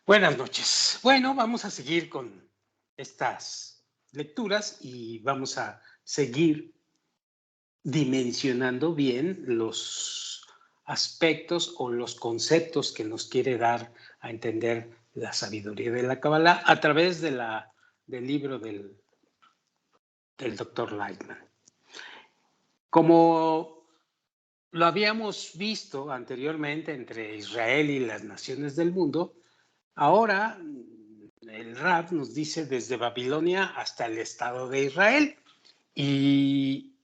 Buenas noches. Bueno, vamos a seguir con estas lecturas y vamos a seguir dimensionando bien los aspectos o los conceptos que nos quiere dar a entender la sabiduría de la Kabbalah a través del libro del Dr. Lightman. Como lo habíamos visto anteriormente entre Israel y las naciones del mundo, ahora el Rab nos dice desde Babilonia hasta el Estado de Israel. Y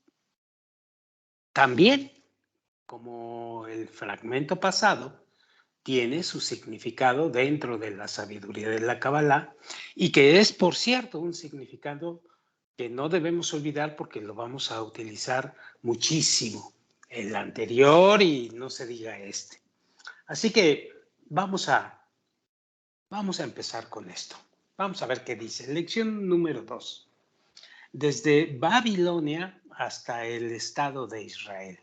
también, como el fragmento pasado, tiene su significado dentro de la sabiduría de la Kabbalah y que es, por cierto, un significado que no debemos olvidar porque lo vamos a utilizar muchísimo, el anterior y no se diga este. Así que vamos a empezar con esto. Vamos a ver qué dice. Lección número 2. Desde Babilonia hasta el Estado de Israel.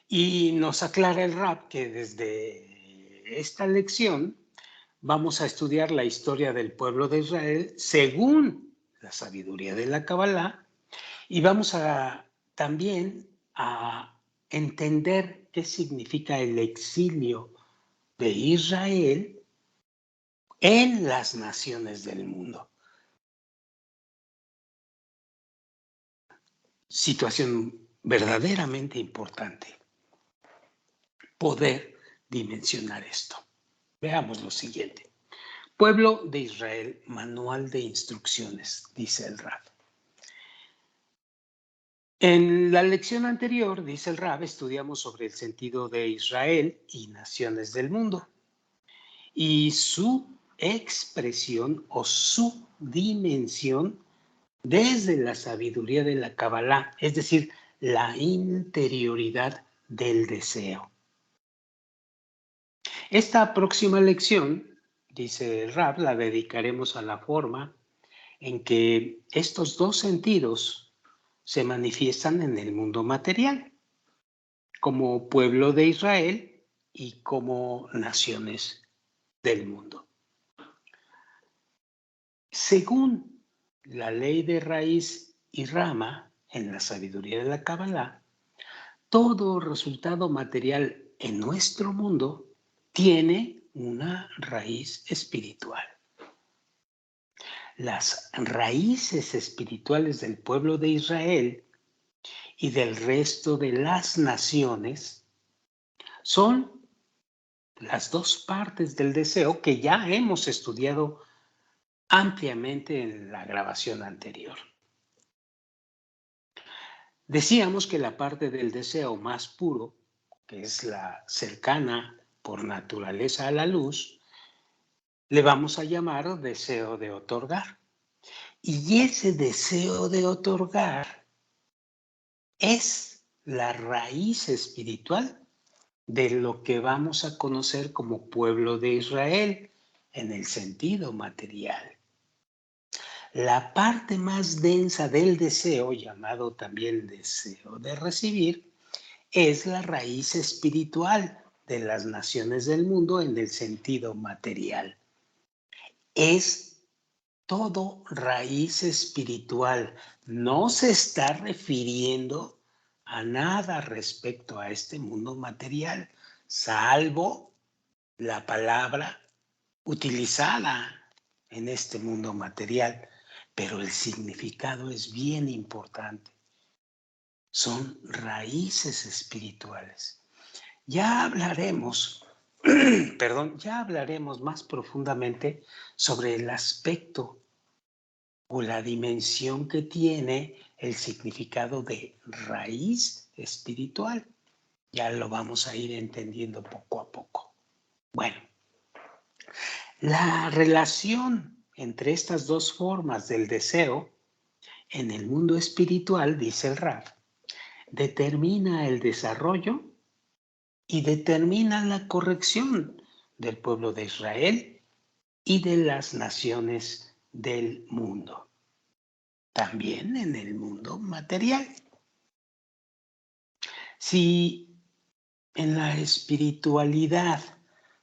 Y nos aclara el Rab que desde esta lección vamos a estudiar la historia del pueblo de Israel según la sabiduría de la Kabbalah y vamos a también a entender qué significa el exilio de Israel en las naciones del mundo. Situación verdaderamente importante. Poder dimensionar esto. Veamos lo siguiente. Pueblo de Israel, manual de instrucciones, dice el Rab. En la lección anterior, dice el Rab, estudiamos sobre el sentido de Israel y naciones del mundo y su expresión o su dimensión desde la sabiduría de la Kabbalah, es decir, la interioridad del deseo. Esta próxima lección, dice el Rab, la dedicaremos a la forma en que estos dos sentidos se manifiestan en el mundo material, como pueblo de Israel y como naciones del mundo. Según la ley de raíz y rama en la sabiduría de la Kabbalah, todo resultado material en nuestro mundo tiene una raíz espiritual. Las raíces espirituales del pueblo de Israel y del resto de las naciones son las dos partes del deseo que ya hemos estudiado ampliamente en la grabación anterior. Decíamos que la parte del deseo más puro, que es la cercana por naturaleza a la luz, le vamos a llamar deseo de otorgar. Y ese deseo de otorgar es la raíz espiritual de lo que vamos a conocer como pueblo de Israel en el sentido material. La parte más densa del deseo, llamado también deseo de recibir, es la raíz espiritual de las naciones del mundo en el sentido material. Es todo raíz espiritual. No se está refiriendo a nada respecto a este mundo material, salvo la palabra utilizada en este mundo material. Pero el significado es bien importante. Son raíces espirituales. Ya hablaremos, ya hablaremos más profundamente sobre el aspecto o la dimensión que tiene el significado de raíz espiritual. Ya lo vamos a ir entendiendo poco a poco. Bueno, la relación entre estas dos formas del deseo en el mundo espiritual, dice el Rab, determina el desarrollo y determina la corrección del pueblo de Israel y de las naciones del mundo. También en el mundo material. Si en la espiritualidad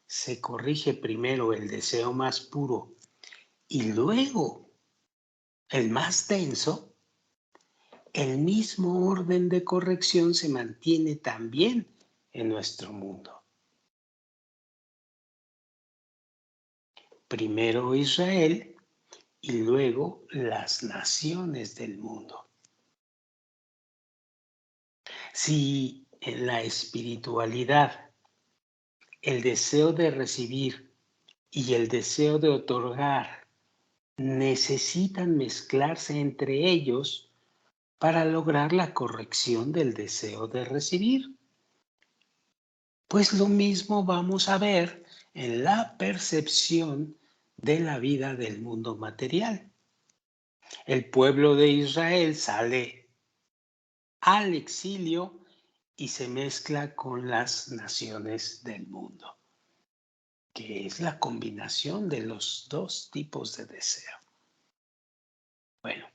se corrige primero el deseo más puro y luego el más denso, el mismo orden de corrección se mantiene también en nuestro mundo. Primero Israel y luego las naciones del mundo. Si en la espiritualidad el deseo de recibir y el deseo de otorgar necesitan mezclarse entre ellos para lograr la corrección del deseo de recibir, pues lo mismo vamos a ver en la percepción de la vida del mundo material. El pueblo de Israel sale al exilio y se mezcla con las naciones del mundo, que es la combinación de los dos tipos de deseo. Bueno,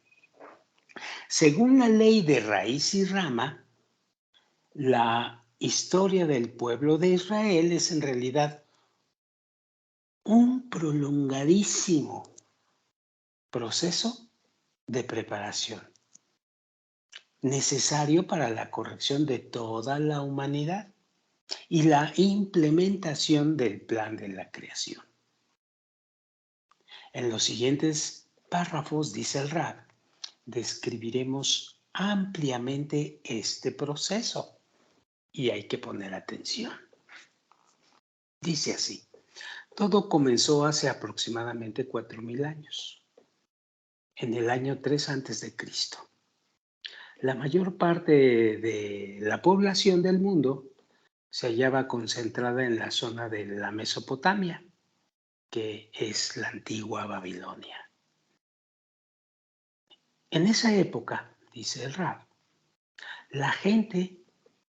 según la ley de raíz y rama, la historia del pueblo de Israel es en realidad un prolongadísimo proceso de preparación necesario para la corrección de toda la humanidad y la implementación del plan de la creación. En los siguientes párrafos, dice el Rab, describiremos ampliamente este proceso y hay que poner atención. Dice así: todo comenzó hace aproximadamente 4000 años, en el año 3 a.C. La mayor parte de la población del mundo se hallaba concentrada en la zona de la Mesopotamia, que es la antigua Babilonia. En esa época, dice el Rab, la gente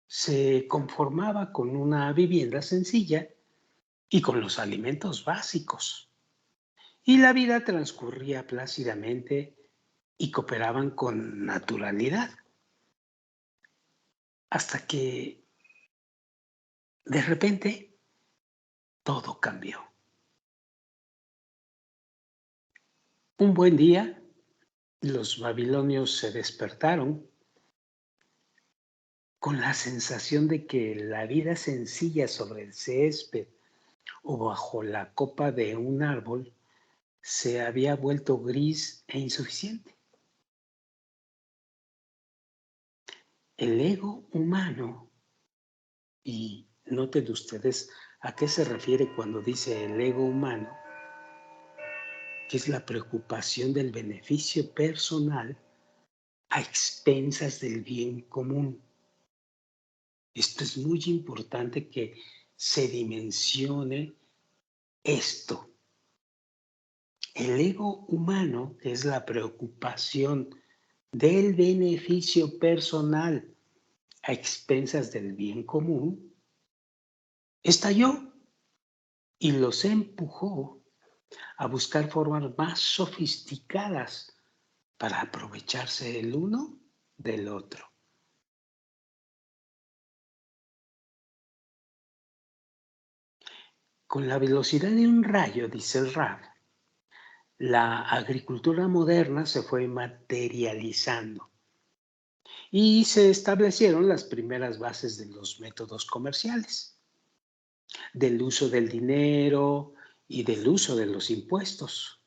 se conformaba con una vivienda sencilla y con los alimentos básicos. Y la vida transcurría plácidamente y cooperaban con naturalidad. Hasta que de repente todo cambió. Un buen día, los babilonios se despertaron con la sensación de que la vida sencilla sobre el césped o bajo la copa de un árbol se había vuelto gris e insuficiente. El ego humano, y noten ustedes a qué se refiere cuando dice el ego humano, que es la preocupación del beneficio personal a expensas del bien común. Esto es muy importante que se dimensione esto. El ego humano, que es la preocupación del beneficio personal a expensas del bien común, estalló y los empujó a buscar formas más sofisticadas para aprovecharse el uno del otro. Con la velocidad de un rayo, dice el Rab, la agricultura moderna se fue materializando y se establecieron las primeras bases de los métodos comerciales, del uso del dinero y del uso de los impuestos.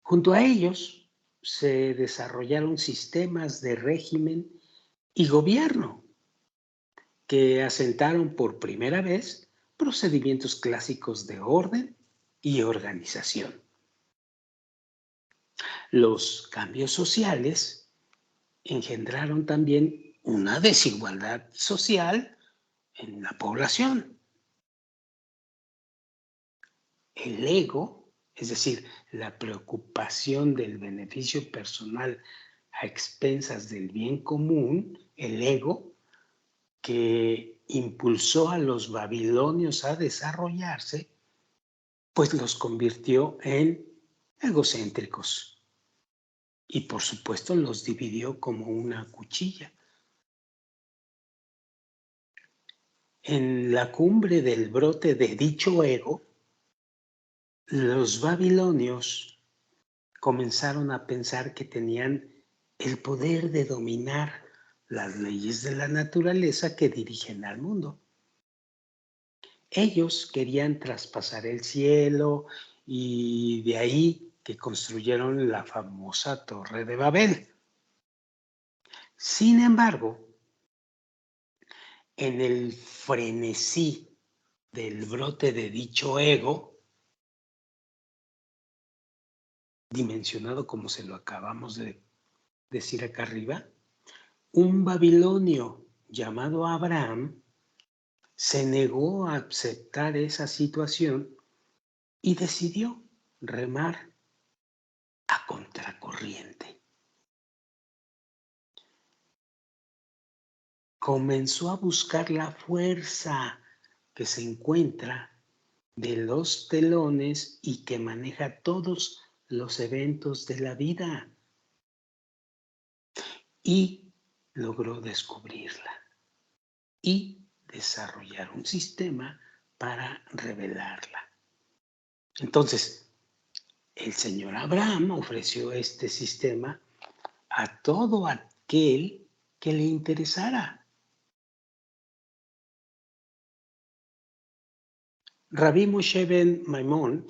Junto a ellos se desarrollaron sistemas de régimen y gobierno que asentaron por primera vez procedimientos clásicos de orden y organización. Los cambios sociales engendraron también una desigualdad social en la población. El ego, es decir, la preocupación del beneficio personal a expensas del bien común, el ego, que impulsó a los babilonios a desarrollarse, pues los convirtió en egocéntricos y por supuesto los dividió como una cuchilla. En la cumbre del brote de dicho ego, los babilonios comenzaron a pensar que tenían el poder de dominar las leyes de la naturaleza que dirigen al mundo. Ellos querían traspasar el cielo y de ahí que construyeron la famosa Torre de Babel. Sin embargo, en el frenesí del brote de dicho ego, dimensionado como se lo acabamos de decir acá arriba, un babilonio llamado Abraham se negó a aceptar esa situación y decidió remar a contracorriente. Comenzó a buscar la fuerza que se encuentra de los telones y que maneja todos los eventos de la vida y logró descubrirla y desarrollar un sistema para revelarla. Entonces, el señor Abraham ofreció este sistema a todo aquel que le interesara. Rabbi Moshe ben Maimón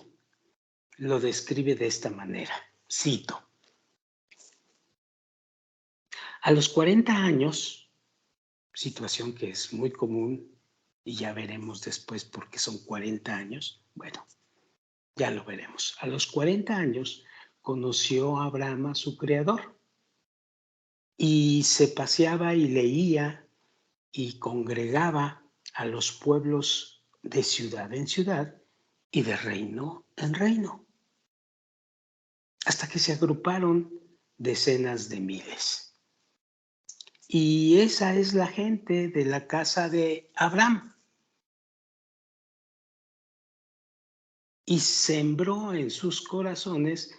lo describe de esta manera, cito: a los 40 años, situación que es muy común y ya veremos después por qué son 40 años, bueno, ya lo veremos. A los 40 años conoció a Abraham a su creador y se paseaba y leía y congregaba a los pueblos de ciudad en ciudad y de reino en reino, hasta que se agruparon decenas de miles. Y esa es la gente de la casa de Abraham. Y sembró en sus corazones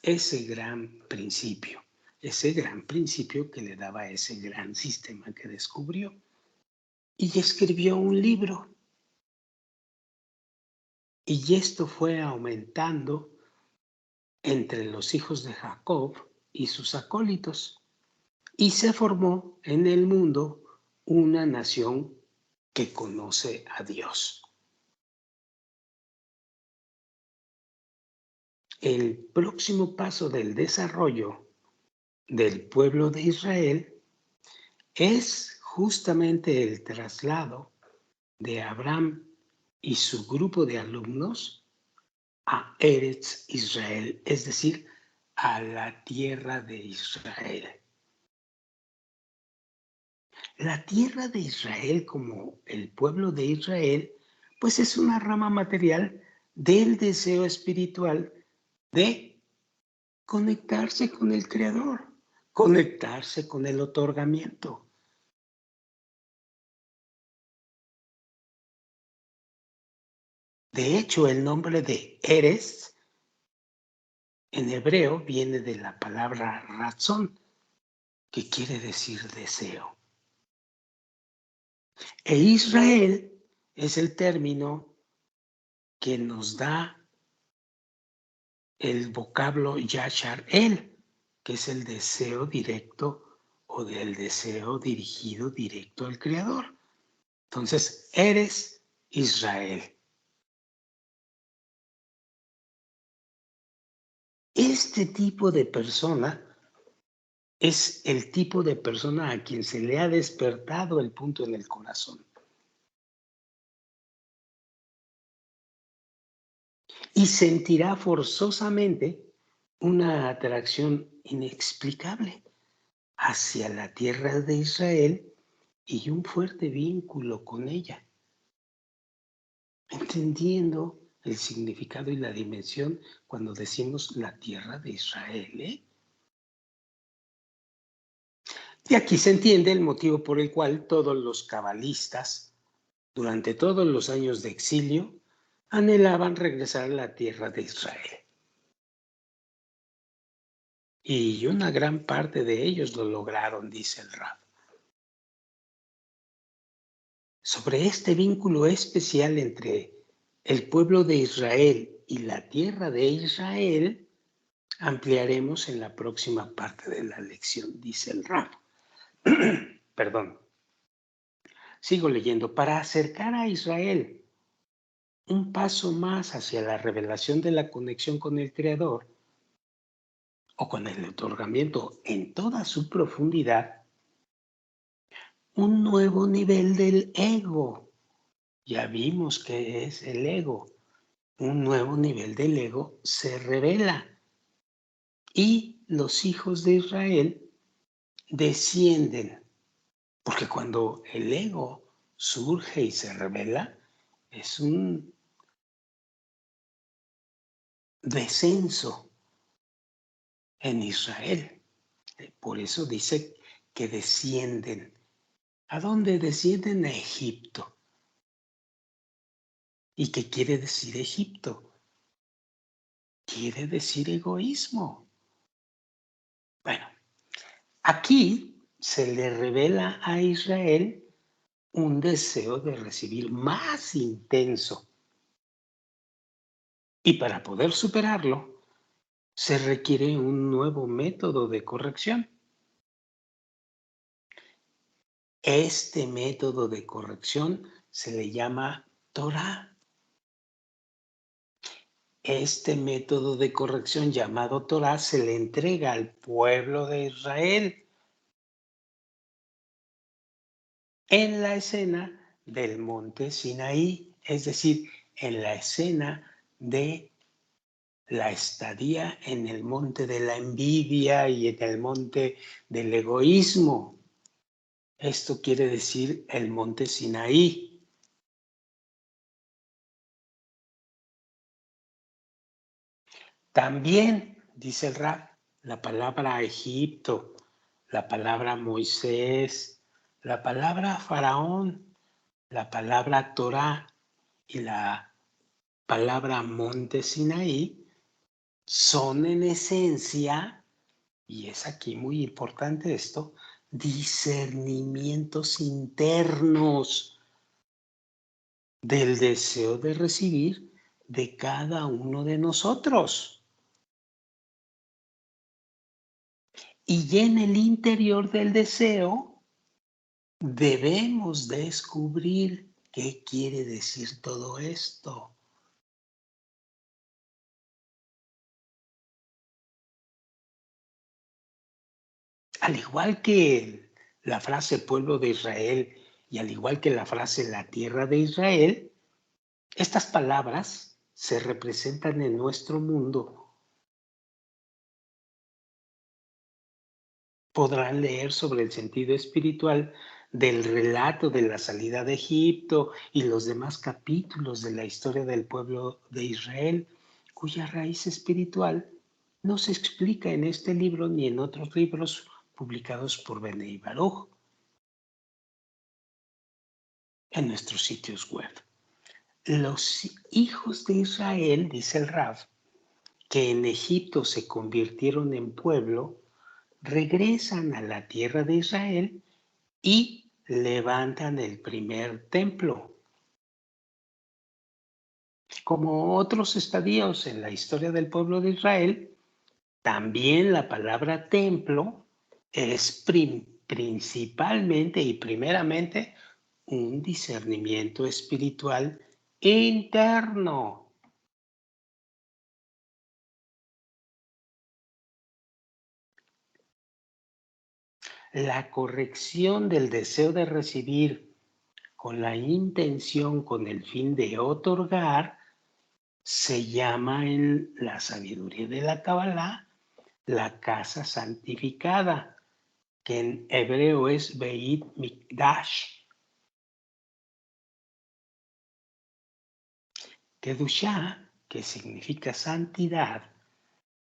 ese gran principio que le daba ese gran sistema que descubrió. Y escribió un libro. Y esto fue aumentando entre los hijos de Jacob y sus acólitos. Y se formó en el mundo una nación que conoce a Dios. El próximo paso del desarrollo del pueblo de Israel es justamente el traslado de Abraham y su grupo de alumnos a Eretz Israel, es decir, a la tierra de Israel. La tierra de Israel, como el pueblo de Israel, pues es una rama material del deseo espiritual de conectarse con el Creador, conectarse con el otorgamiento. De hecho, el nombre de Eres en hebreo viene de la palabra razón, que quiere decir deseo. E Israel es el término que nos da el vocablo Yashar El, que es el deseo directo o del deseo dirigido directo al Creador. Entonces, eres Israel. Este tipo de persona es el tipo de persona a quien se le ha despertado el punto en el corazón. Y sentirá forzosamente una atracción inexplicable hacia la tierra de Israel y un fuerte vínculo con ella, entendiendo el significado y la dimensión cuando decimos la tierra de Israel, ¿eh? Y aquí se entiende el motivo por el cual todos los cabalistas, durante todos los años de exilio, anhelaban regresar a la tierra de Israel. Y una gran parte de ellos lo lograron, dice el Rab. Sobre este vínculo especial entre el pueblo de Israel y la tierra de Israel, ampliaremos en la próxima parte de la lección, dice el Rab. Perdón. Sigo leyendo. Para acercar a Israel un paso más hacia la revelación de la conexión con el Creador o con el otorgamiento en toda su profundidad, un nuevo nivel del ego. Ya vimos qué es el ego. Un nuevo nivel del ego se revela y los hijos de Israel descienden, porque cuando el ego surge y se revela, es un descenso en Israel. Por eso dice que descienden. ¿A dónde descienden? A Egipto. ¿Y qué quiere decir Egipto? Quiere decir egoísmo. Bueno, aquí se le revela a Israel un deseo de recibir más intenso. Y para poder superarlo, se requiere un nuevo método de corrección. Este método de corrección se le llama Torah. Este método de corrección llamado Torah se le entrega al pueblo de Israel en la escena del monte Sinaí, es decir, en la escena de la estadía en el monte de la envidia y en el monte del egoísmo. Esto quiere decir el monte Sinaí. También, dice el Rab, la palabra Egipto, la palabra Moisés, la palabra Faraón, la palabra Torah y la palabra monte Sinaí son en esencia, y es aquí muy importante esto, discernimientos internos del deseo de recibir de cada uno de nosotros. Y en el interior del deseo debemos descubrir qué quiere decir todo esto. Al igual que la frase pueblo de Israel y al igual que la frase la tierra de Israel, estas palabras se representan en nuestro mundo. Podrán leer sobre el sentido espiritual del relato de la salida de Egipto y los demás capítulos de la historia del pueblo de Israel, cuya raíz espiritual no se explica en este libro ni en otros libros publicados por Benei Baruch en nuestros sitios web. Los hijos de Israel, dice el Rav, que en Egipto se convirtieron en pueblo, regresan a la tierra de Israel y levantan el primer templo. Como otros estadios en la historia del pueblo de Israel, también la palabra templo es principalmente y primeramente un discernimiento espiritual interno. La corrección del deseo de recibir con la intención, con el fin de otorgar, se llama en la sabiduría de la Kabbalah la casa santificada, que en hebreo es Beit Mikdash. Kedushá, que significa santidad,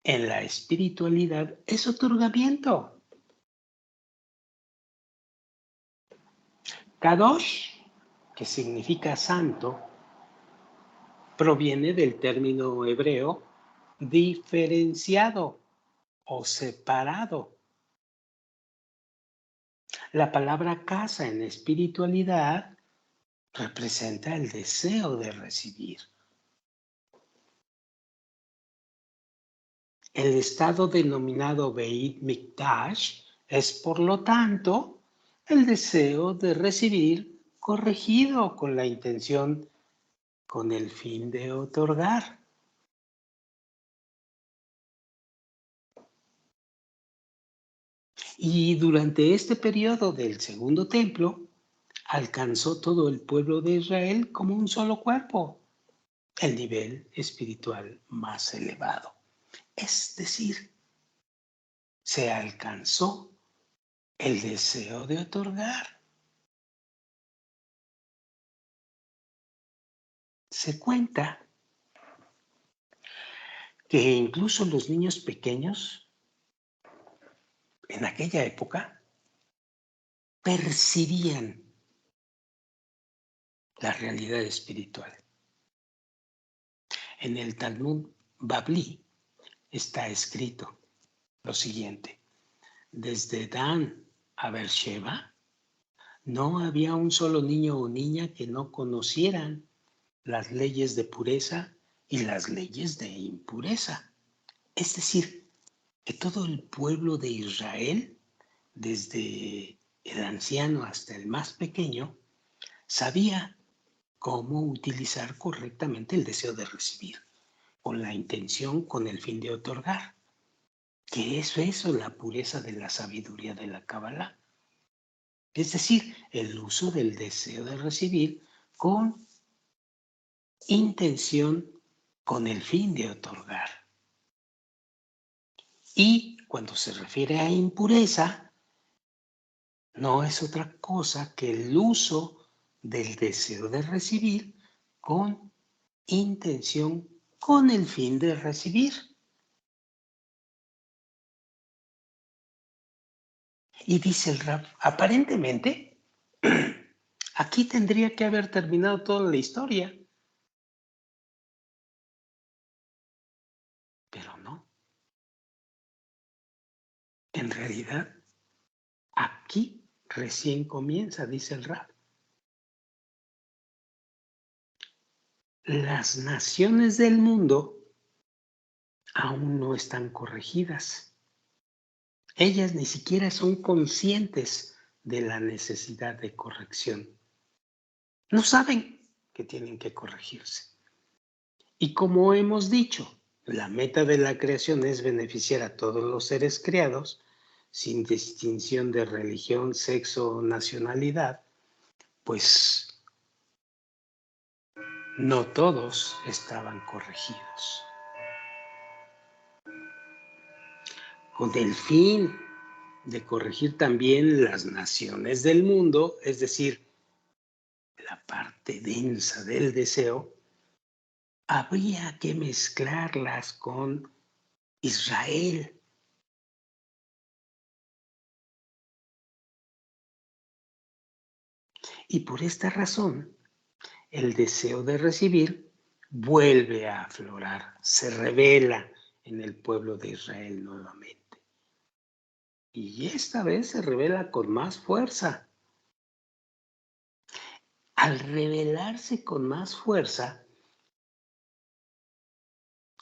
en la espiritualidad es otorgamiento. Kadosh, que significa santo, proviene del término hebreo diferenciado o separado. La palabra casa en espiritualidad representa el deseo de recibir. El estado denominado Beit Mikdash es, por lo tanto, el deseo de recibir corregido con la intención, con el fin de otorgar. Y durante este periodo del segundo templo, alcanzó todo el pueblo de Israel como un solo cuerpo, el nivel espiritual más elevado. Es decir, se alcanzó el deseo de otorgar. Se cuenta que incluso los niños pequeños en aquella época percibían la realidad espiritual. En el Talmud Babli está escrito lo siguiente: desde Dan a Beersheba no había un solo niño o niña que no conocieran las leyes de pureza y las leyes de impureza. Es decir, que todo el pueblo de Israel, desde el anciano hasta el más pequeño, sabía cómo utilizar correctamente el deseo de recibir, con la intención, con el fin de otorgar. ¿Qué es eso, la pureza de la sabiduría de la Kabbalah? Es decir, el uso del deseo de recibir con intención, con el fin de otorgar. Y cuando se refiere a impureza, no es otra cosa que el uso del deseo de recibir con intención, con el fin de recibir. Y dice el Rab, aparentemente, aquí tendría que haber terminado toda la historia. Pero no. En realidad, aquí recién comienza, dice el Rab. Las naciones del mundo aún no están corregidas. Ellas ni siquiera son conscientes de la necesidad de corrección. No saben que tienen que corregirse. Y como hemos dicho, la meta de la creación es beneficiar a todos los seres creados, sin distinción de religión, sexo o nacionalidad, pues no todos estaban corregidos. Con el fin de corregir también las naciones del mundo, es decir, la parte densa del deseo, habría que mezclarlas con Israel. Y por esta razón, el deseo de recibir vuelve a aflorar, se revela en el pueblo de Israel nuevamente. Y esta vez se revela con más fuerza. Al revelarse con más fuerza,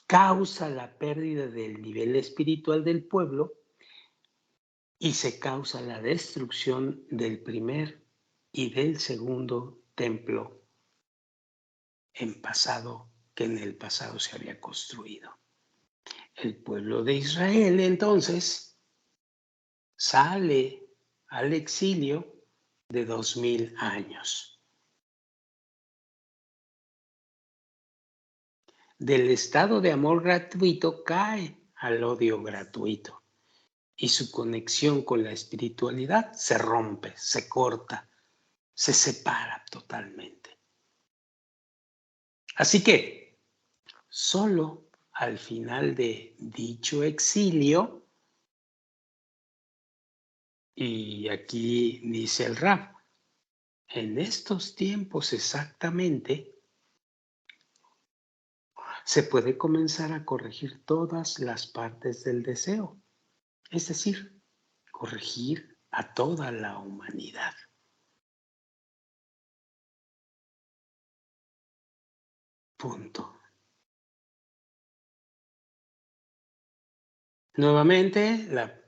causa la pérdida del nivel espiritual del pueblo y se causa la destrucción del primer y del segundo templo que en el pasado se había construido. El pueblo de Israel entonces sale al exilio de 2000 años. Del estado de amor gratuito cae al odio gratuito y su conexión con la espiritualidad se rompe, se corta, se separa totalmente. Así que solo al final de dicho exilio, y aquí dice el Rab, en estos tiempos exactamente, se puede comenzar a corregir todas las partes del deseo, es decir, corregir a toda la humanidad. punto. Nuevamente, la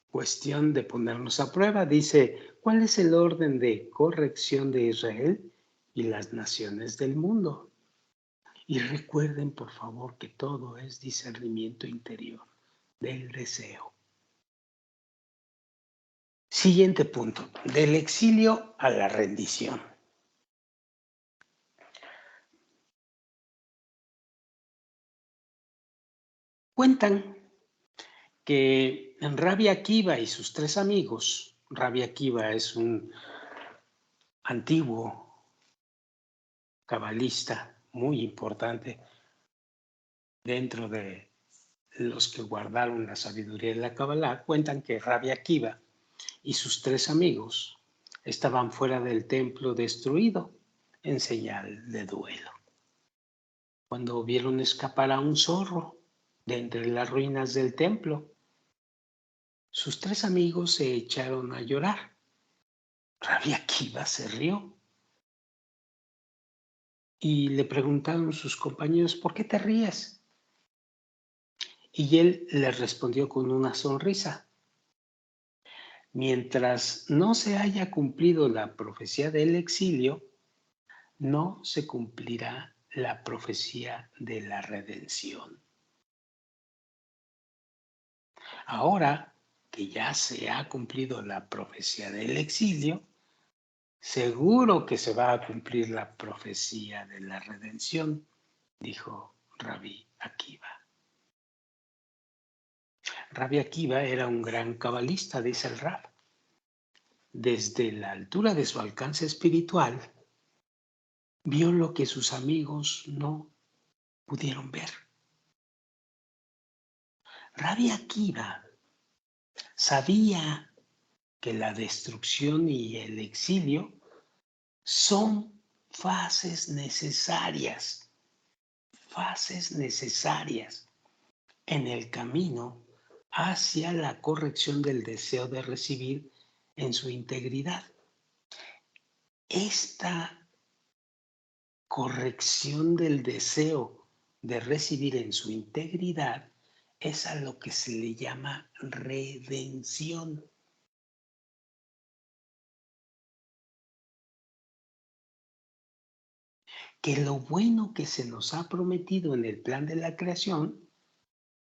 cuestión de ponernos a prueba dice, ¿cuál es el orden de corrección de Israel y las naciones del mundo? Y recuerden, por favor, que todo es discernimiento interior del deseo. Siguiente punto, del exilio a la rendición. Cuentan que Rabbi Akiva y sus 3 amigos, Rabbi Akiva es un antiguo cabalista muy importante dentro de los que guardaron la sabiduría de la Kabbalah, cuentan que Rabbi Akiva y sus 3 amigos estaban fuera del templo destruido en señal de duelo. Cuando vieron escapar a un zorro de entre las ruinas del templo, sus 3 amigos se echaron a llorar. Rabbi Akiva se rió y le preguntaron sus compañeros, ¿por qué te ríes? Y él les respondió con una sonrisa. Mientras no se haya cumplido la profecía del exilio, no se cumplirá la profecía de la redención. Ahora que ya se ha cumplido la profecía del exilio, seguro que se va a cumplir la profecía de la redención, dijo Rabbi Akiva. Rabbi Akiva era un gran cabalista, dice el Rab. Desde la altura de su alcance espiritual, vio lo que sus amigos no pudieron ver. Rabbi Akiva sabía que la destrucción y el exilio son fases necesarias en el camino hacia la corrección del deseo de recibir en su integridad. Esta corrección del deseo de recibir en su integridad es a lo que se le llama redención. Que lo bueno que se nos ha prometido en el plan de la creación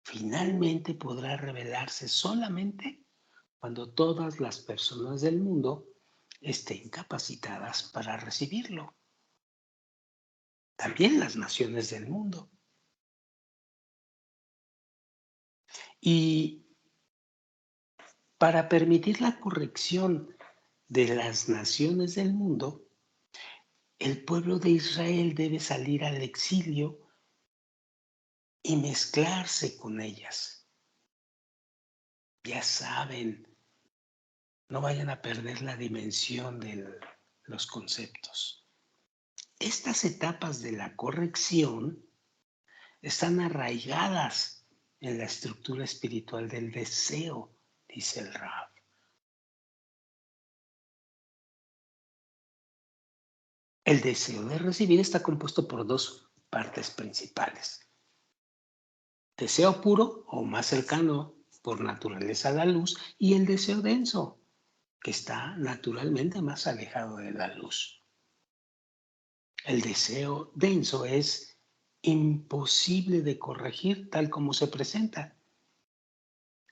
finalmente podrá revelarse solamente cuando todas las personas del mundo estén capacitadas para recibirlo. También las naciones del mundo. Y para permitir la corrección de las naciones del mundo, el pueblo de Israel debe salir al exilio y mezclarse con ellas. Ya saben, no vayan a perder la dimensión de los conceptos. Estas etapas de la corrección están arraigadas en la estructura espiritual del deseo, dice el Rab. El deseo de recibir está compuesto por 2 partes principales. Deseo puro o más cercano por naturaleza a la luz y el deseo denso, que está naturalmente más alejado de la luz. El deseo denso es imposible de corregir tal como se presenta.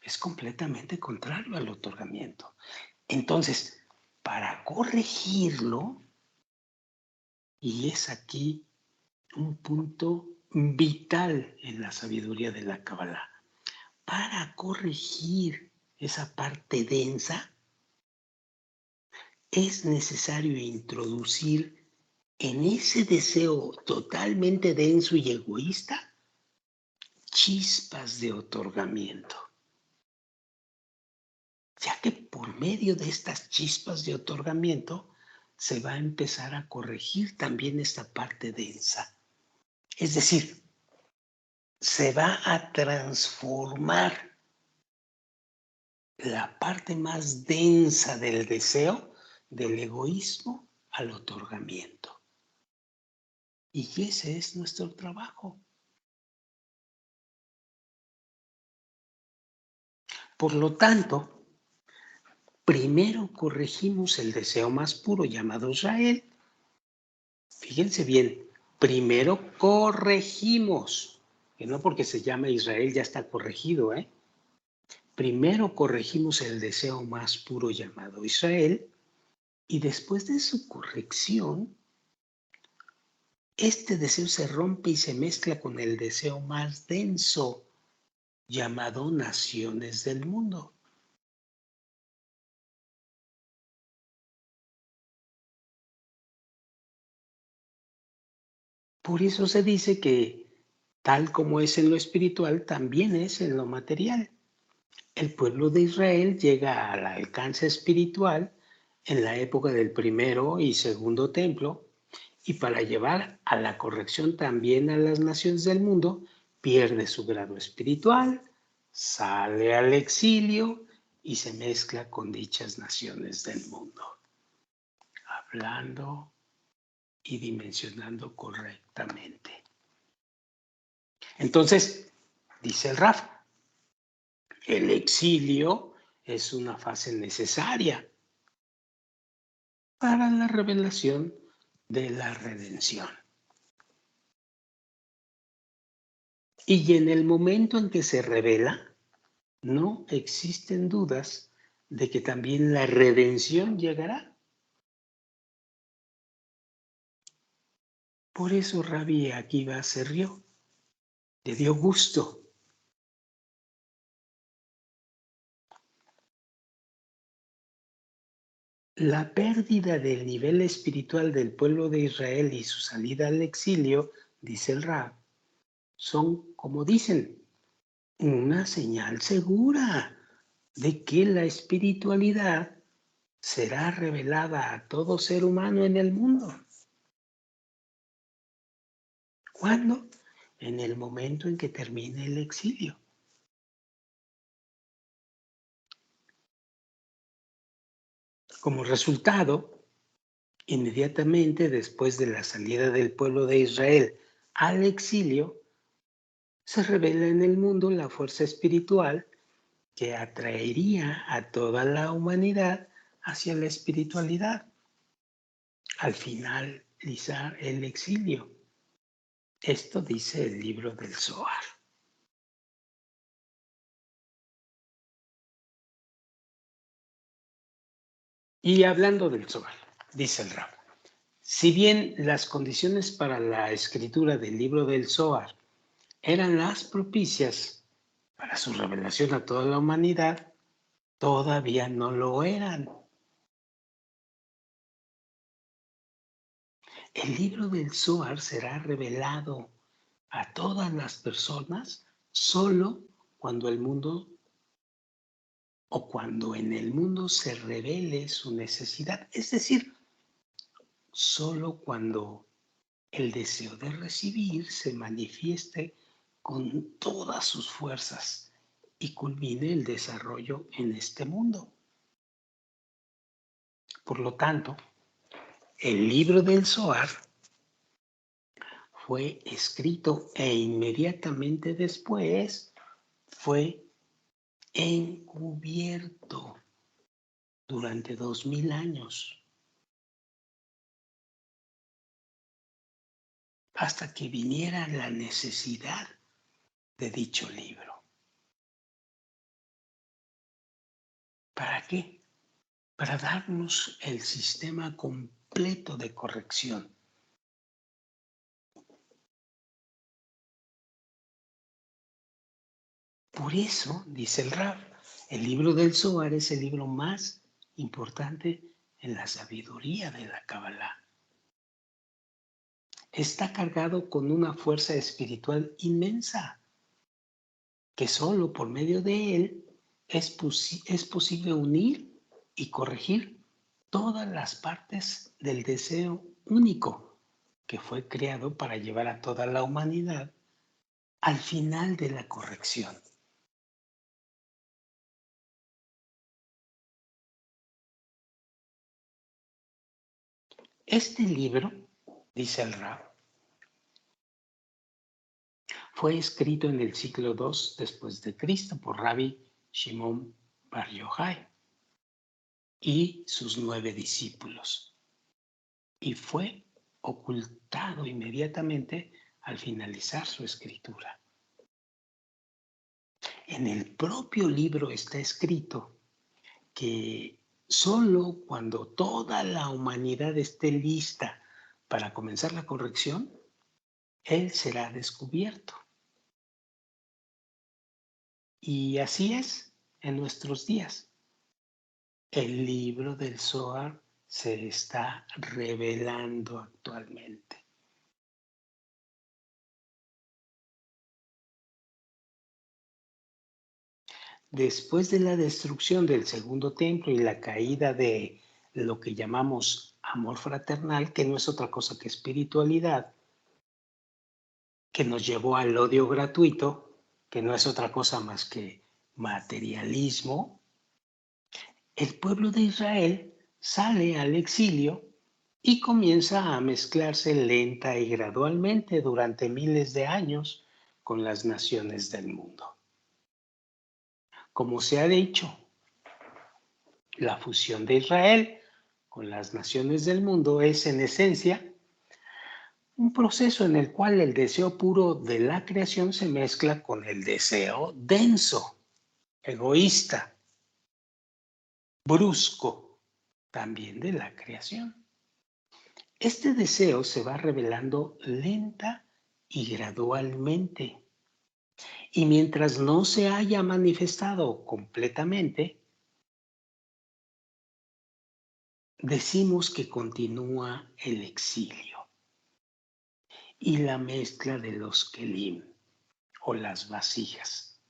Es completamente contrario al otorgamiento. Entonces, para corregirlo, y es aquí un punto vital en la sabiduría de la Kabbalah, para corregir esa parte densa, es necesario introducir en ese deseo totalmente denso y egoísta chispas de otorgamiento, ya que por medio de estas chispas de otorgamiento se va a empezar a corregir también esta parte densa. Es decir, se va a transformar la parte más densa del deseo, del egoísmo, al otorgamiento. Y ese es nuestro trabajo. Por lo tanto, primero corregimos el deseo más puro llamado Israel. Fíjense bien, primero corregimos, que no porque se llama Israel ya está corregido, ¿eh? Primero corregimos el deseo más puro llamado Israel y después de su corrección, este deseo se rompe y se mezcla con el deseo más denso llamado naciones del mundo. Por eso se dice que tal como es en lo espiritual, también es en lo material. El pueblo de Israel llega al alcance espiritual en la época del primero y segundo templo, y para llevar a la corrección también a las naciones del mundo, pierde su grado espiritual, sale al exilio y se mezcla con dichas naciones del mundo, hablando y dimensionando correctamente. Entonces, dice el Raf, el exilio es una fase necesaria para la revelación de la redención. Y en el momento en que se revela, no existen dudas de que también la redención llegará. Por eso Rabí Akiva se rió, le dio gusto. La pérdida del nivel espiritual del pueblo de Israel y su salida al exilio, dice el Rab, son, como dicen, una señal segura de que la espiritualidad será revelada a todo ser humano en el mundo. ¿Cuándo? En el momento en que termine el exilio. Como resultado, inmediatamente después de la salida del pueblo de Israel al exilio, se revela en el mundo la fuerza espiritual que atraería a toda la humanidad hacia la espiritualidad al finalizar el exilio. Esto dice el libro del Zohar. Y hablando del Zohar, dice el Rab, si bien las condiciones para la escritura del libro del Zohar eran las propicias para su revelación a toda la humanidad, todavía no lo eran. El libro del Zohar será revelado a todas las personas solo cuando el mundo o cuando en el mundo se revele su necesidad, es decir, solo cuando el deseo de recibir se manifieste con todas sus fuerzas y culmine el desarrollo en este mundo. Por lo tanto, el libro del Zohar fue escrito e inmediatamente después fue encubierto durante 2000 años hasta que viniera la necesidad de dicho libro. ¿Para qué? Para darnos el sistema completo de corrección. Por eso, dice el Rab, el libro del Zohar es el libro más importante en la sabiduría de la Kabbalah. Está cargado con una fuerza espiritual inmensa, que solo por medio de él es posible unir y corregir todas las partes del deseo único que fue creado para llevar a toda la humanidad al final de la corrección. Este libro, dice el Rab, fue escrito en el siglo II después de Cristo por Rabbi Shimon Bar Yochai y sus 9 discípulos, y fue ocultado inmediatamente al finalizar su escritura. En el propio libro está escrito que solo cuando toda la humanidad esté lista para comenzar la corrección, él será descubierto. Y así es en nuestros días. El libro del Zohar se está revelando actualmente. Después de la destrucción del segundo templo y la caída de lo que llamamos amor fraternal, que no es otra cosa que espiritualidad, que nos llevó al odio gratuito, que no es otra cosa más que materialismo, el pueblo de Israel sale al exilio y comienza a mezclarse lenta y gradualmente durante miles de años con las naciones del mundo. Como se ha dicho, la fusión de Israel con las naciones del mundo es en esencia un proceso en el cual el deseo puro de la creación se mezcla con el deseo denso, egoísta, brusco, también de la creación. Este deseo se va revelando lenta y gradualmente. Y mientras no se haya manifestado completamente, decimos que continúa el exilio y la mezcla de los kelim o las vasijas.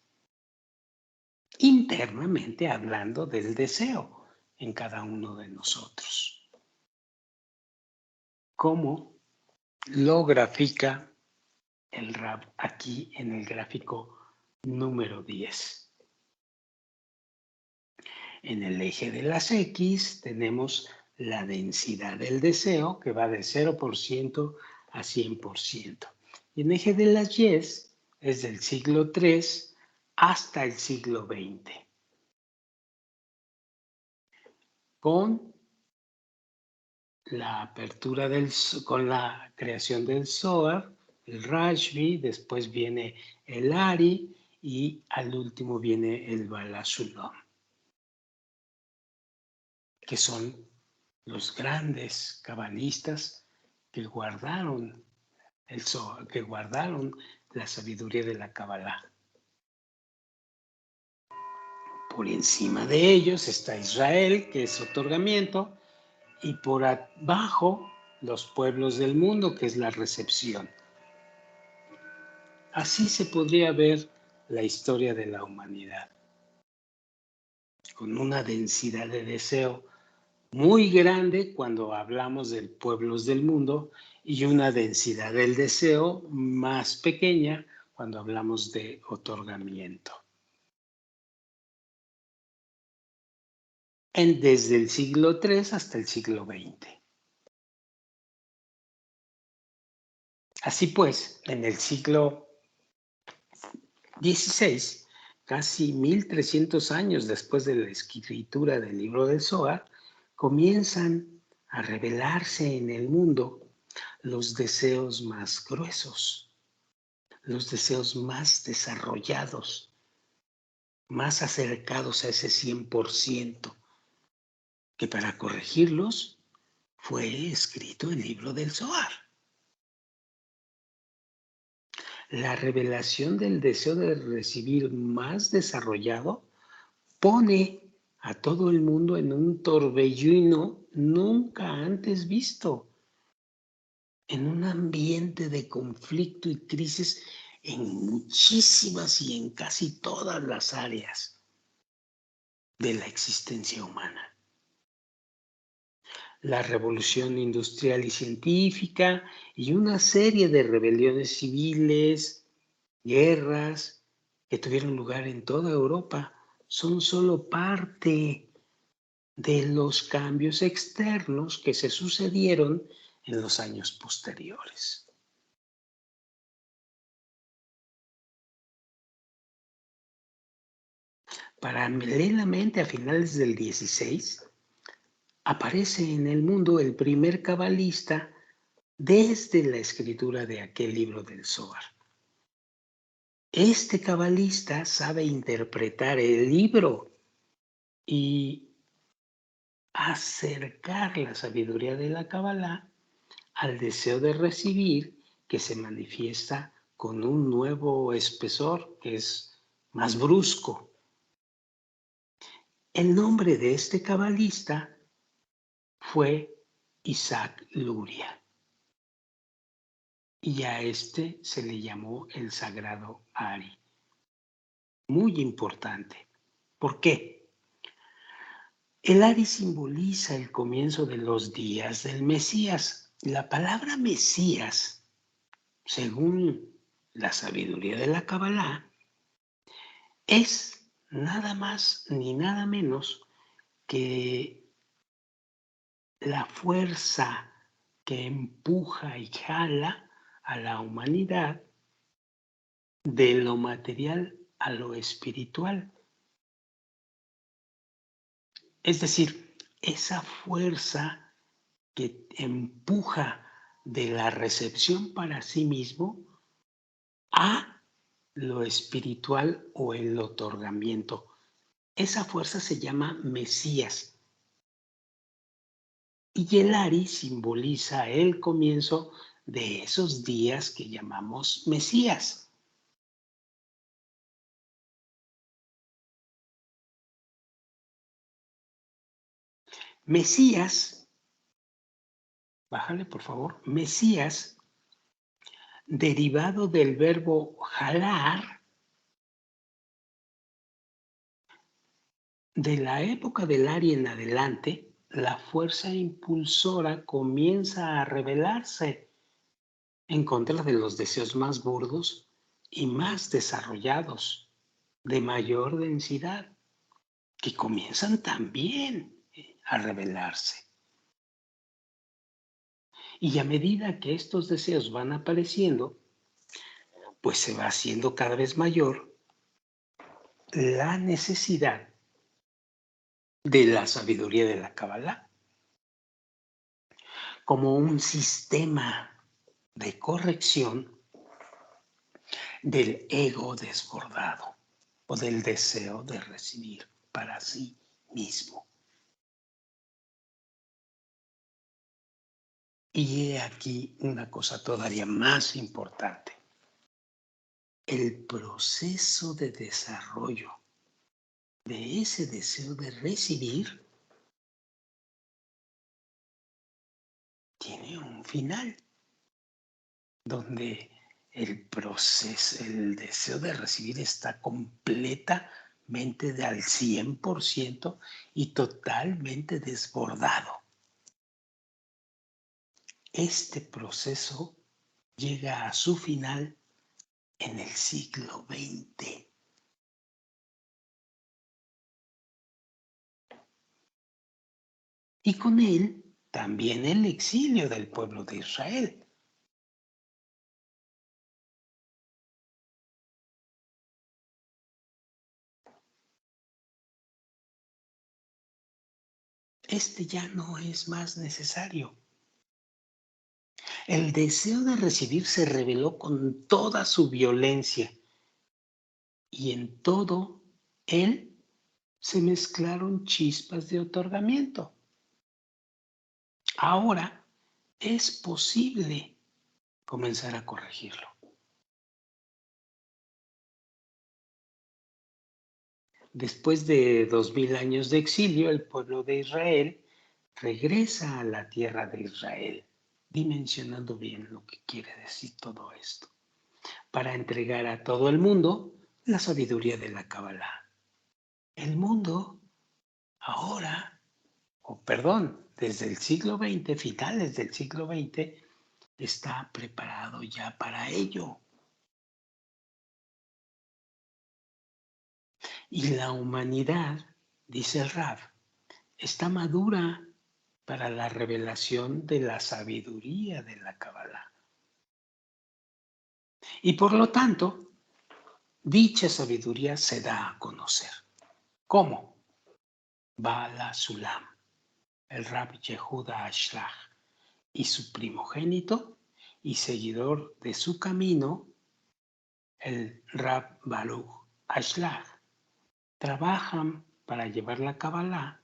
Internamente hablando del deseo en cada uno de nosotros. ¿Cómo lo grafica el Rab aquí en el gráfico número 10? En el eje de las X tenemos la densidad del deseo que va de 0% a 100%. Y en el eje de las Y es del siglo III hasta el siglo XX. Con la apertura con la creación del Zohar, el Rashbi, después viene el Ari y al último viene el Bala Shulam, que son los grandes cabalistas que guardaron el Zohar, que guardaron la sabiduría de la Kabbalah. Por encima de ellos está Israel, que es otorgamiento, y por abajo los pueblos del mundo, que es la recepción. Así se podría ver la historia de la humanidad, con una densidad de deseo muy grande cuando hablamos de pueblos del mundo y una densidad del deseo más pequeña cuando hablamos de otorgamiento. Desde el siglo III hasta el siglo XX. Así pues, en el siglo XVI, casi 1300 años después de la escritura del libro del Zohar, comienzan a revelarse en el mundo los deseos más gruesos, los deseos más desarrollados, más acercados a ese 100%, que para corregirlos fue escrito el libro del Zohar. La revelación del deseo de recibir más desarrollado pone a todo el mundo en un torbellino nunca antes visto, en un ambiente de conflicto y crisis en muchísimas y en casi todas las áreas de la existencia humana. La revolución industrial y científica y una serie de rebeliones civiles, guerras que tuvieron lugar en toda Europa son solo parte de los cambios externos que se sucedieron en los años posteriores. Paralelamente, a finales del 16, aparece en el mundo el primer cabalista desde la escritura de aquel libro del Zohar. Este cabalista sabe interpretar el libro y acercar la sabiduría de la Kabbalah al deseo de recibir, que se manifiesta con un nuevo espesor que es más brusco. El nombre de este cabalista fue Isaac Luria, y a este se le llamó el Sagrado Ari. Muy importante. ¿Por qué? El Ari simboliza el comienzo de los días del Mesías. La palabra Mesías, según la sabiduría de la Kabbalah, es nada más ni nada menos que la fuerza que empuja y jala a la humanidad de lo material a lo espiritual. Es decir, esa fuerza que empuja de la recepción para sí mismo a lo espiritual o el otorgamiento. Esa fuerza se llama Mesías. Y el Ari simboliza el comienzo de esos días que llamamos Mesías. Mesías, bájale por favor, Mesías, derivado del verbo jalar, de la época del Ari en adelante, la fuerza impulsora comienza a revelarse en contra de los deseos más burdos y más desarrollados, de mayor densidad, que comienzan también a revelarse. Y a medida que estos deseos van apareciendo, pues se va haciendo cada vez mayor la necesidad de la sabiduría de la Kabbalah como un sistema de corrección del ego desbordado o del deseo de recibir para sí mismo. Y he aquí una cosa todavía más importante. El proceso de desarrollo de ese deseo de recibir tiene un final, donde el proceso, el deseo de recibir está completamente al 100% y totalmente desbordado. Este proceso llega a su final en el siglo XX. Y con él también el exilio del pueblo de Israel. Este ya no es más necesario. El deseo de recibir se reveló con toda su violencia y en todo él se mezclaron chispas de otorgamiento. Ahora es posible comenzar a corregirlo. Después de 2000 años de exilio, el pueblo de Israel regresa a la tierra de Israel, dimensionando bien lo que quiere decir todo esto, para entregar a todo el mundo la sabiduría de la Kabbalah. El mundo ahora, desde el siglo XX, finales del siglo XX, está preparado ya para ello. Y la humanidad, dice el Rav, está madura para la revelación de la sabiduría de la Kabbalah. Y por lo tanto, dicha sabiduría se da a conocer. ¿Cómo? Bala Sulam, el Rab Yehuda Ashlag, y su primogénito y seguidor de su camino, el Rab Baruch Ashlag, trabajan para llevar la Kabbalah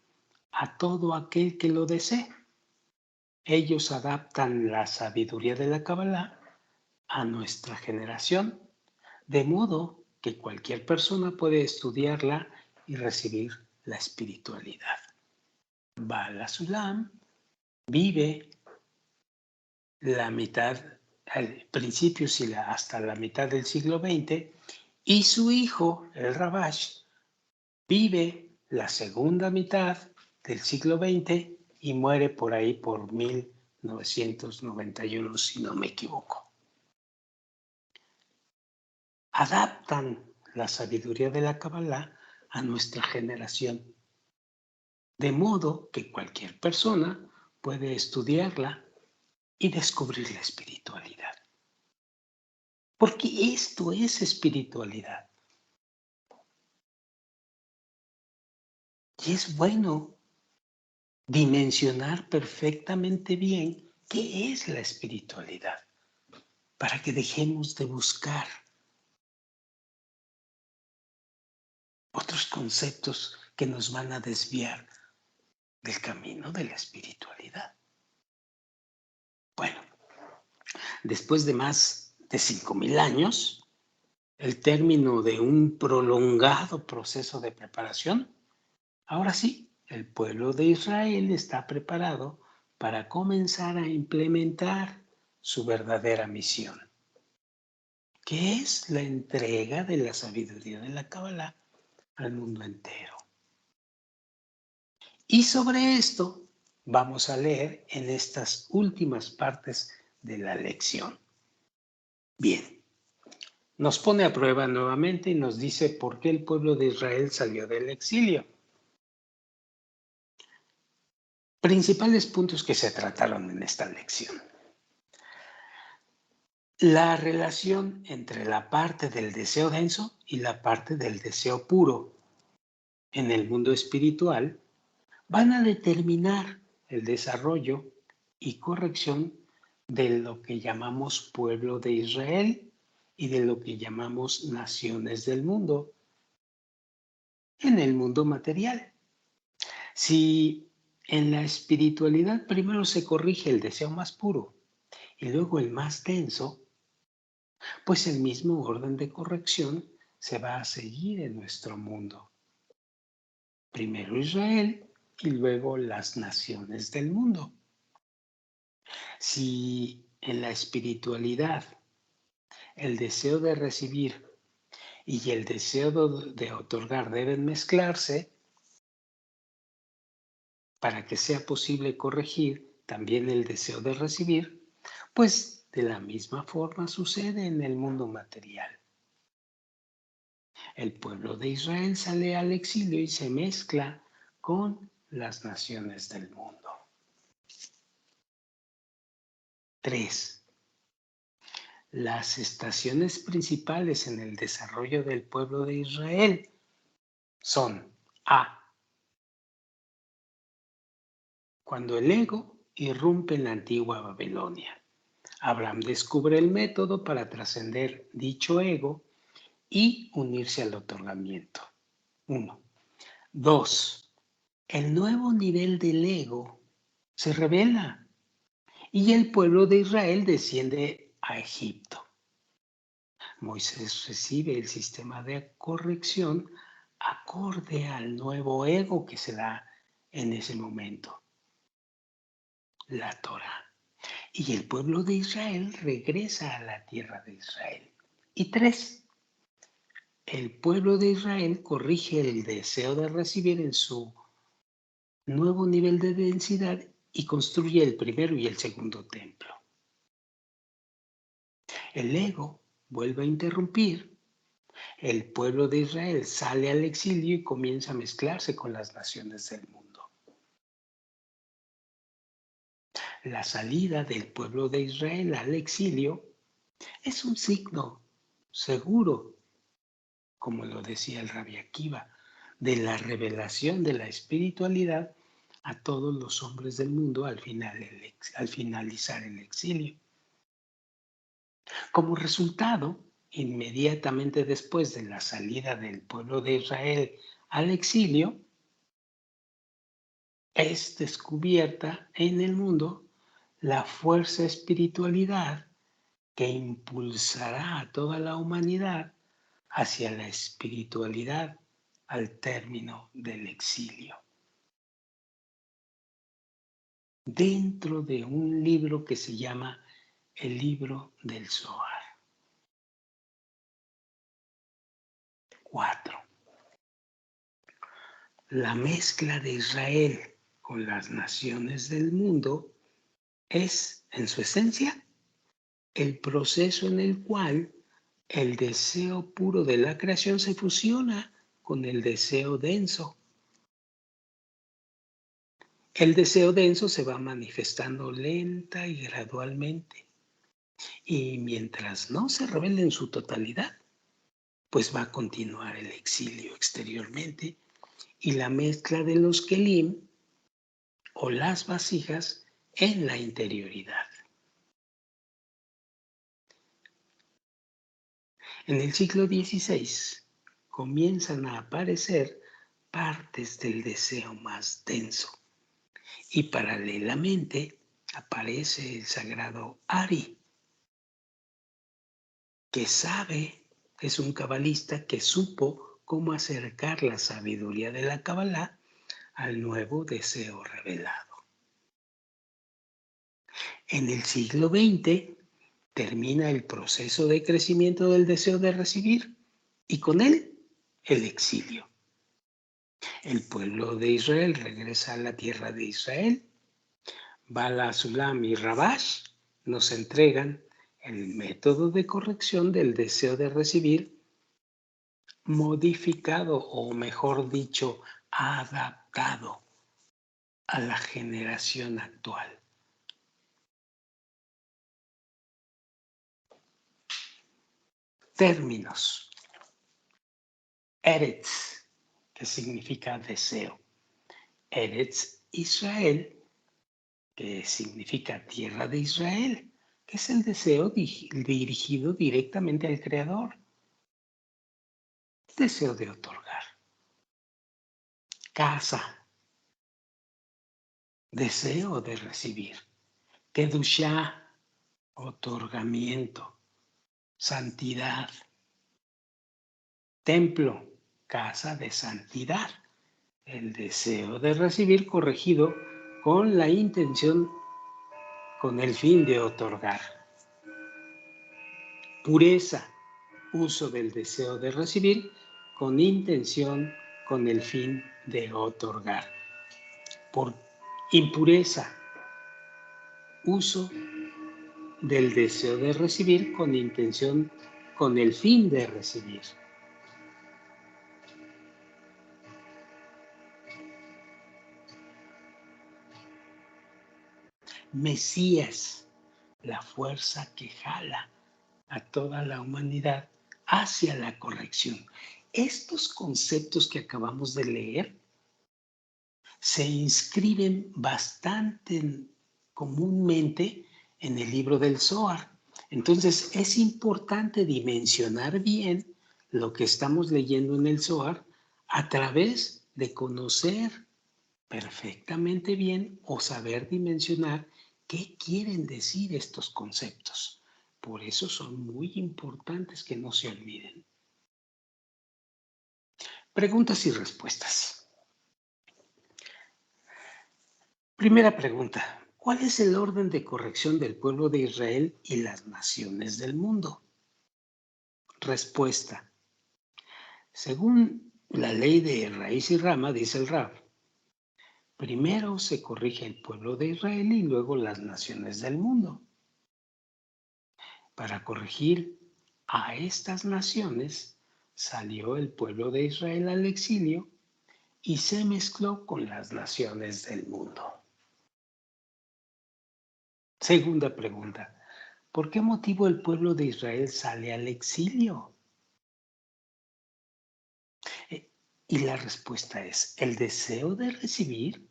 a todo aquel que lo desee. Ellos adaptan la sabiduría de la Kabbalah a nuestra generación, de modo que cualquier persona puede estudiarla y recibir la espiritualidad. Bala Sulam vive la mitad, al principio hasta la mitad del siglo XX, y su hijo, el Rabash, vive la segunda mitad del siglo XX y muere por ahí por 1991, si no me equivoco. Adaptan la sabiduría de la Kabbalah a nuestra generación, de modo que cualquier persona puede estudiarla y descubrir la espiritualidad. Porque esto es espiritualidad. Y es bueno dimensionar perfectamente bien qué es la espiritualidad, para que dejemos de buscar otros conceptos que nos van a desviar del camino de la espiritualidad. Bueno, después de más de 5,000 años, el término de un prolongado proceso de preparación, ahora sí, el pueblo de Israel está preparado para comenzar a implementar su verdadera misión, que es la entrega de la sabiduría de la Kabbalah al mundo entero. Y sobre esto vamos a leer en estas últimas partes de la lección. Bien, nos pone a prueba nuevamente y nos dice por qué el pueblo de Israel salió del exilio. Principales puntos que se trataron en esta lección. La relación entre la parte del deseo denso y la parte del deseo puro en el mundo espiritual van a determinar el desarrollo y corrección de lo que llamamos pueblo de Israel y de lo que llamamos naciones del mundo en el mundo material. Si en la espiritualidad primero se corrige el deseo más puro y luego el más denso, pues el mismo orden de corrección se va a seguir en nuestro mundo. Primero Israel y luego las naciones del mundo. Si en la espiritualidad el deseo de recibir y el deseo de otorgar deben mezclarse, para que sea posible corregir también el deseo de recibir, pues de la misma forma sucede en el mundo material. El pueblo de Israel sale al exilio y se mezcla con las naciones del mundo. 3. Las estaciones principales en el desarrollo del pueblo de Israel son A. Cuando el ego irrumpe en la antigua Babilonia. Abraham descubre el método para trascender dicho ego y unirse al otorgamiento. 1. 2. El nuevo nivel del ego se revela y el pueblo de Israel desciende a Egipto. Moisés recibe el sistema de corrección acorde al nuevo ego que se da en ese momento, la Torah. Y el pueblo de Israel regresa a la tierra de Israel. Y 3. El pueblo de Israel corrige el deseo de recibir en su nuevo nivel de densidad y construye el primero y el segundo templo. El ego vuelve a interrumpir. El pueblo de Israel sale al exilio y comienza a mezclarse con las naciones del mundo. La salida del pueblo de Israel al exilio es un signo seguro, como lo decía el Rabbi Akiva, de la revelación de la espiritualidad a todos los hombres del mundo al finalizar el exilio. Como resultado, inmediatamente después de la salida del pueblo de Israel al exilio, es descubierta en el mundo la fuerza espiritualidad que impulsará a toda la humanidad hacia la espiritualidad al término del exilio. Dentro de un libro que se llama el libro del Zohar. 4. La mezcla de Israel con las naciones del mundo es, en su esencia, el proceso en el cual el deseo puro de la creación se fusiona con el deseo denso. El deseo denso se va manifestando lenta y gradualmente. Y mientras no se revele en su totalidad, pues va a continuar el exilio exteriormente y la mezcla de los kelim o las vasijas en la interioridad. En el siglo XVI comienzan a aparecer partes del deseo más denso y paralelamente aparece el sagrado Ari, que es un cabalista que supo cómo acercar la sabiduría de la Kabbalah al nuevo deseo revelado. En el siglo XX termina el proceso de crecimiento del deseo de recibir y con él el exilio. El pueblo de Israel regresa a la tierra de Israel. Bala Sulam y Rabash nos entregan el método de corrección del deseo de recibir modificado o mejor dicho, adaptado a la generación actual. Términos. Eretz, que significa deseo. Eretz Israel, que significa tierra de Israel, que es el deseo dirigido directamente al Creador. Deseo de otorgar. Casa. Deseo de recibir. Kedushá, otorgamiento. Santidad. Templo, casa de santidad. El deseo de recibir corregido con la intención, con el fin de otorgar. Pureza, uso del deseo de recibir con intención, con el fin de otorgar. Por impureza, uso del deseo de recibir con intención, con el fin de recibir. Mesías, la fuerza que jala a toda la humanidad hacia la corrección. Estos conceptos que acabamos de leer se inscriben bastante comúnmente en el libro del Zohar. Entonces es importante dimensionar bien lo que estamos leyendo en el Zohar a través de conocer perfectamente bien o saber dimensionar qué quieren decir estos conceptos. Por eso son muy importantes que no se olviden. Preguntas y respuestas. Primera pregunta. ¿Cuál es el orden de corrección del pueblo de Israel y las naciones del mundo? Respuesta. Según la ley de raíz y rama, dice el Rab, primero se corrige el pueblo de Israel y luego las naciones del mundo. Para corregir a estas naciones salió el pueblo de Israel al exilio y se mezcló con las naciones del mundo. Segunda pregunta. ¿Por qué motivo el pueblo de Israel sale al exilio? Y la respuesta es, el deseo de recibir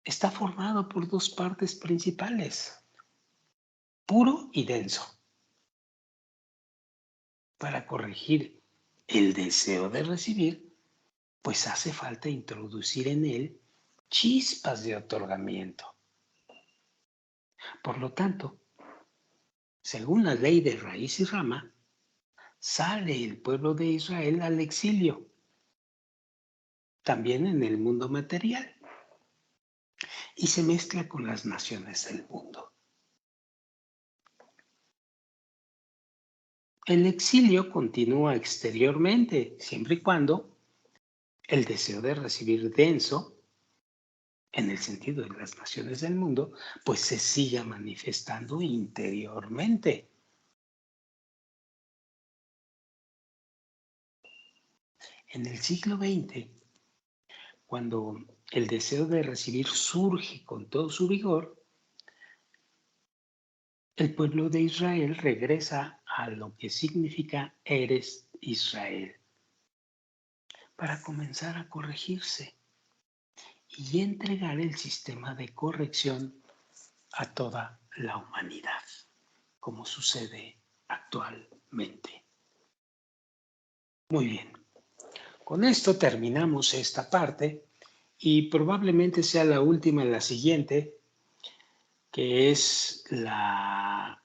está formado por dos partes principales, puro y denso. Para corregir el deseo de recibir, pues hace falta introducir en él chispas de otorgamiento. Por lo tanto, según la ley de raíz y rama, sale el pueblo de Israel al exilio, también en el mundo material, y se mezcla con las naciones del mundo. El exilio continúa exteriormente, siempre y cuando el deseo de recibir denso, en el sentido de las naciones del mundo, pues se siga manifestando interiormente. En el siglo XX, cuando el deseo de recibir surge con todo su vigor, el pueblo de Israel regresa a lo que significa eres Israel, para comenzar a corregirse y entregar el sistema de corrección a toda la humanidad, como sucede actualmente. Muy bien, con esto terminamos esta parte y probablemente sea la última, la siguiente, que es la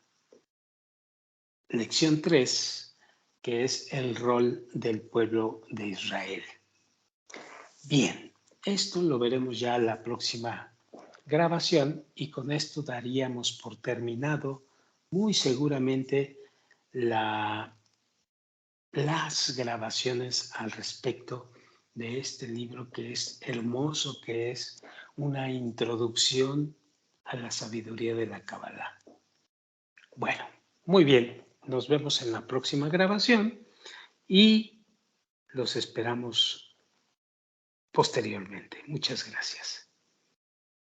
lección 3, que es el rol del pueblo de Israel. Bien, esto lo veremos ya en la próxima grabación y con esto daríamos por terminado muy seguramente las grabaciones al respecto de este libro que es hermoso, que es una introducción a la sabiduría de la Kabbalah. Bueno, muy bien, nos vemos en la próxima grabación y los esperamos posteriormente. Muchas gracias.